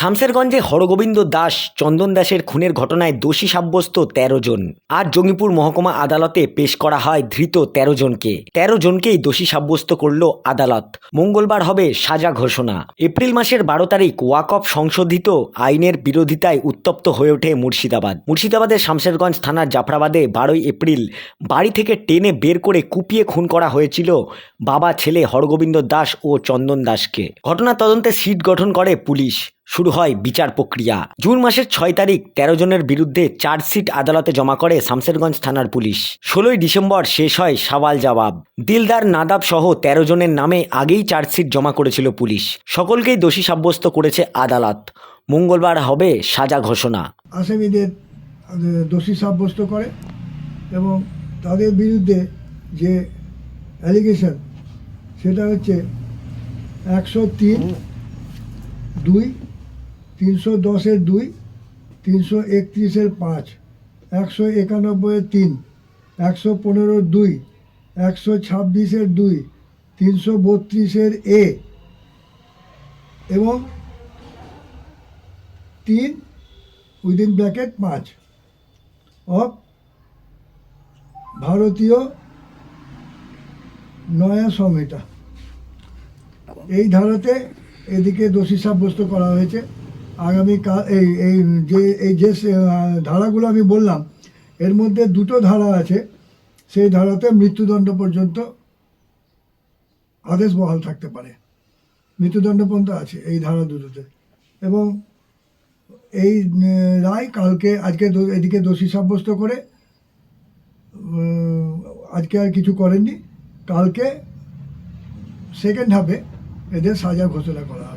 শামসেরগঞ্জে হরগোবিন্দ দাস চন্দন দাসের খুনের ঘটনায় দোষী সাব্যস্ত ১৩ জন। আজ জঙ্গিপুর মহকুমা আদালতে পেশ করা হয় ধৃত ১৩ জনকে। ১৩ জনকেই দোষী সাব্যস্ত করল আদালত। মঙ্গলবার হবে সাজা ঘোষণা। এপ্রিল মাসের ১২ তারিখ ওয়াকফ সংশোধিত আইনের বিরোধিতায় উত্তপ্ত হয়ে ওঠে মুর্শিদাবাদ। মুর্শিদাবাদের শামসেরগঞ্জ থানার জাফরাবাদে ১২ই এপ্রিল বাড়ি থেকে টেনে বের করে কুপিয়ে খুন করা হয়েছিল বাবা ছেলে হরগোবিন্দ দাস ও চন্দন দাসকে। ঘটনার তদন্তে সিট গঠন করে পুলিশ। শুরু হয় বিচার প্রক্রিয়া। জুন মাসের ৬ তারিখ ১৩ জনের বিরুদ্ধে চার্জশিট আদালতে জমা করে শামসেরগঞ্জ থানার পুলিশ। ১৬ই ডিসেম্বর শেষ হয় সওয়াল জবাব। দিলদার নাদাব সহ ১৩ জনের নামে আগেই চার্জশিট জমা করেছিল পুলিশ। সকলকেই দোষী সাব্যস্ত করেছে আদালত। মঙ্গলবার হবে সাজা ঘোষণা। আসামিদের দোষী সাব্যস্ত করে এবং তাদের বিরুদ্ধে যে অ্যালিগেশন সেটা হচ্ছে ১০৩(২), ৩১০(২), ৩৩১(৫), ১৯১(৩), ১১৫(২), ১২৬(২), ৩৩২(এ) এবং ৩ উইদিন ব্র্যাকেট ৫ অফ ভারতীয় নয়া সংহিতা। এই ধারাতে এদিকে দোষী সাব্যস্ত করা হয়েছে। আগামীকাল যে ধারাগুলো আমি বললাম এর মধ্যে দুটো ধারা আছে, সেই ধারাতে মৃত্যুদণ্ড পর্যন্ত আদেশ বহাল থাকতে পারে। মৃত্যুদণ্ড পর্যন্ত আছে এই ধারা দুটোতে। এবং এই রায় আজকে এদিকে দোষী সাব্যস্ত করে আজকে আর কিছু করেননি, কালকে সেকেন্ড হাফে এদের সাজা ঘোষণা করা হবে।